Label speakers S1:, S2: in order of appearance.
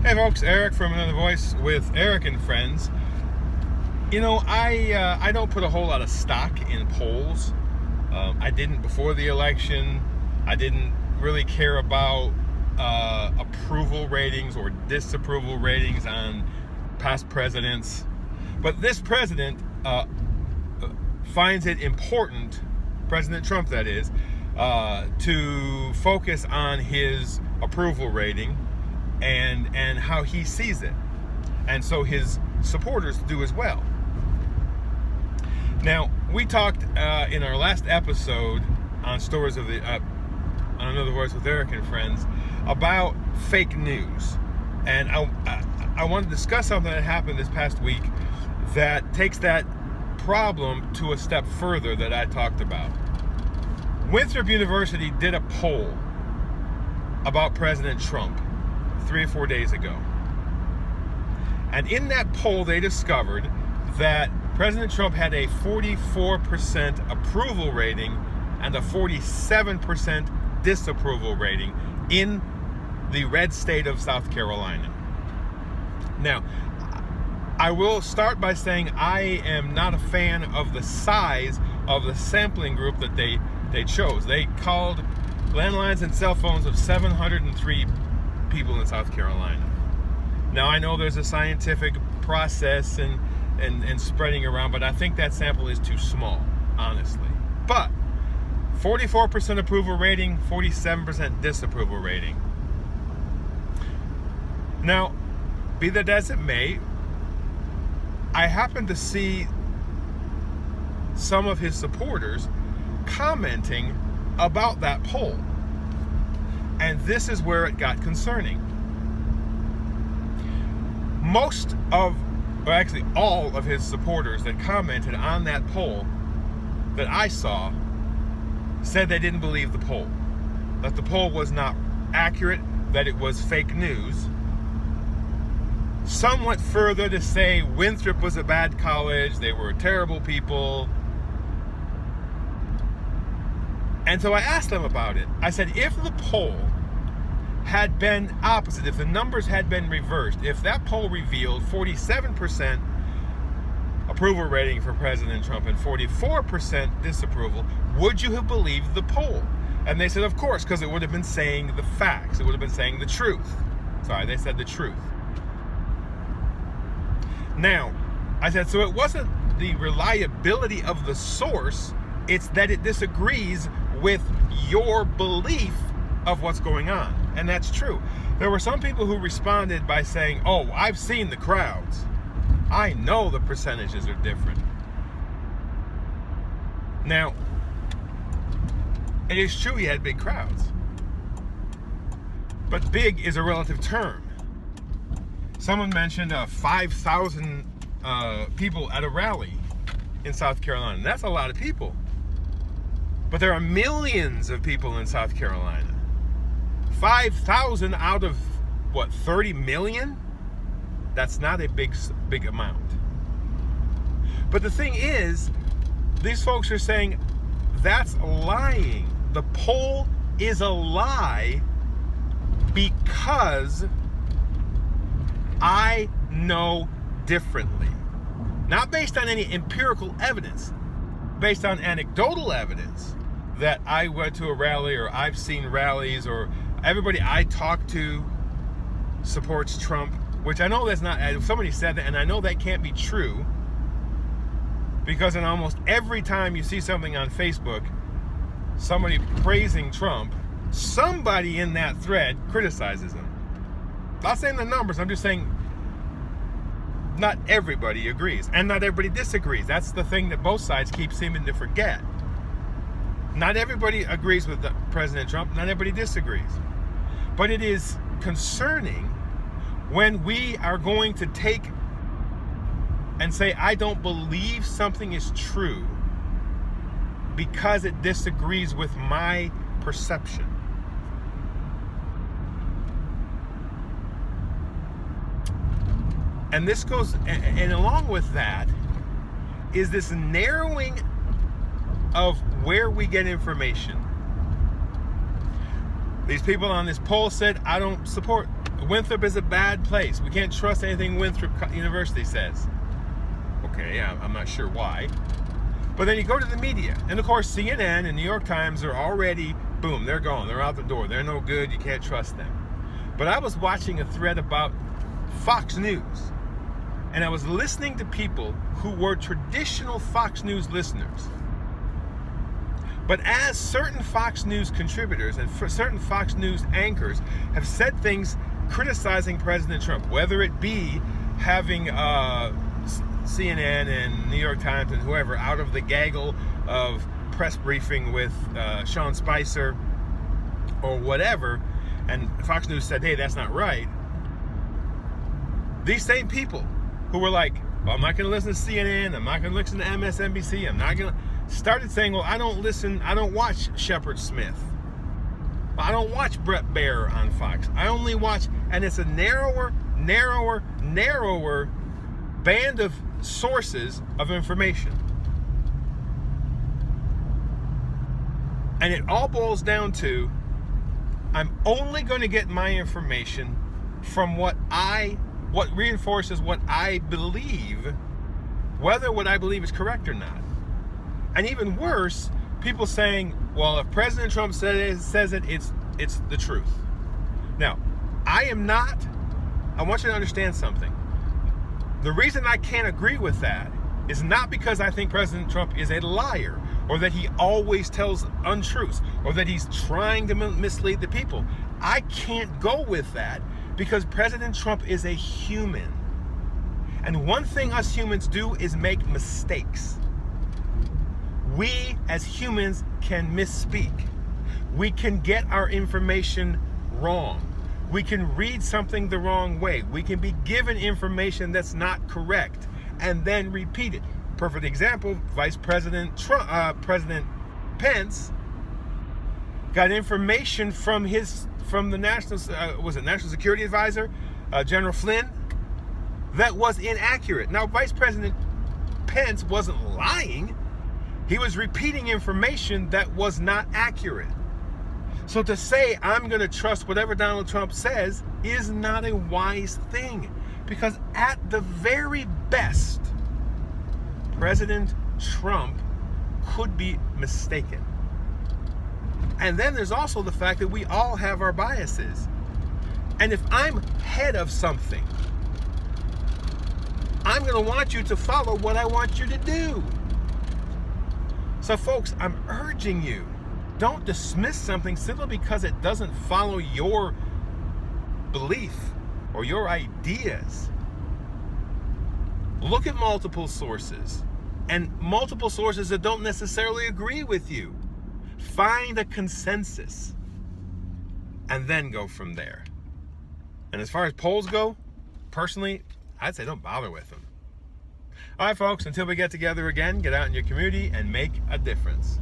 S1: Hey folks, Eric from Another Voice with Eric and Friends. You know, I don't put a whole lot of stock in polls. I didn't before the election. I didn't really care about approval ratings or disapproval ratings on past presidents. But this president finds it important, President Trump that is, to focus on his approval rating and how he sees it. And so his supporters do as well. Now, we talked in our last episode on Stories of the on Another Voice with Eric and Friends about fake news. And I want to discuss something that happened this past week that takes that problem to a step further that I talked about. Winthrop University did a poll about President Trump 3 or 4 days ago. And in that poll, they discovered that President Trump had a 44% approval rating and a 47% disapproval rating in the red state of South Carolina. Now, I will start by saying I am not a fan of the size of the sampling group that they chose. They called landlines and cell phones of 703 people in South Carolina. Now, I know there's a scientific process and spreading around, but I think that sample is too small, honestly. But 44% approval rating, 47% disapproval rating. Now, be that as it may, I happened to see some of his supporters commenting about that poll. And this is where it got concerning. Most of, or actually all of his supporters that commented on that poll that I saw said they didn't believe the poll. That the poll was not accurate, that it was fake news. Some went further to say Winthrop was a bad college, they were terrible people. And so I asked them about it. I said, if the poll had been opposite, if the numbers had been reversed, if that poll revealed 47% approval rating for President Trump and 44% disapproval, would you have believed the poll? And they said, of course, because it would have been saying the facts. It would have been saying the truth. Sorry, they said the truth. Now, I said, so it wasn't the reliability of the source, it's that it disagrees with your belief of what's going on. And that's true. There were some people who responded by saying, oh, I've seen the crowds. I know the percentages are different. Now, it is true he had big crowds. But big is a relative term. Someone mentioned 5,000 people at a rally in South Carolina. That's a lot of people. But there are millions of people in South Carolina. 5,000 out of, 30 million? That's not a big amount. But the thing is, these folks are saying that's lying. The poll is a lie because I know differently. Not based on any empirical evidence, based on anecdotal evidence that I went to a rally or I've seen rallies or everybody I talk to supports Trump, which I know that's not, somebody said that, and I know that can't be true because in almost every time you see something on Facebook, somebody praising Trump, somebody in that thread criticizes him. Not saying the numbers, I'm just saying not everybody agrees and not everybody disagrees. That's the thing that both sides keep seeming to forget. Not everybody agrees with President Trump, not everybody disagrees. But it is concerning when we are going to take and say, I don't believe something is true because it disagrees with my perception. And this goes, and along with that is this narrowing of where we get information. These people on this poll said, I don't support Winthrop is a bad place. We can't trust anything Winthrop University says. Okay, I'm not sure why. But then you go to the media, and of course CNN and New York Times are already, boom, they're gone. They're out the door. They're no good. You can't trust them. But I was watching a thread about Fox News, and I was listening to people who were traditional Fox News listeners. But as certain Fox News contributors and certain Fox News anchors have said things criticizing President Trump, whether it be having CNN and New York Times and whoever out of the gaggle of press briefing with Sean Spicer or whatever, and Fox News said, hey, that's not right. These same people who were like, well, I'm not going to listen to CNN, I'm not going to listen to MSNBC, I'm not going to, started saying, well, I don't watch Shepard Smith. I don't watch Brett Baier on Fox. I only watch, and it's a narrower band of sources of information. And it all boils down to, I'm only going to get my information from what reinforces what I believe, whether what I believe is correct or not. And even worse, people saying, well, if President Trump says it, it's the truth. Now, I want you to understand something. The reason I can't agree with that is not because I think President Trump is a liar, or that he always tells untruths, or that he's trying to mislead the people. I can't go with that because President Trump is a human. And one thing us humans do is make mistakes. We as humans can misspeak. We can get our information wrong. We can read something the wrong way. We can be given information that's not correct and then repeat it. Perfect example, Vice President President Pence got information from the National Security Advisor, General Flynn, that was inaccurate. Now, Vice President Pence wasn't lying. He was repeating information that was not accurate. So to say I'm going to trust whatever Donald Trump says is not a wise thing, because at the very best, President Trump could be mistaken. And then there's also the fact that we all have our biases. And if I'm head of something, I'm going to want you to follow what I want you to do. So folks, I'm urging you, don't dismiss something simply because it doesn't follow your belief or your ideas. Look at multiple sources, and multiple sources that don't necessarily agree with you. Find a consensus and then go from there. And as far as polls go, personally, I'd say don't bother with them. All right, folks, until we get together again, get out in your community and make a difference.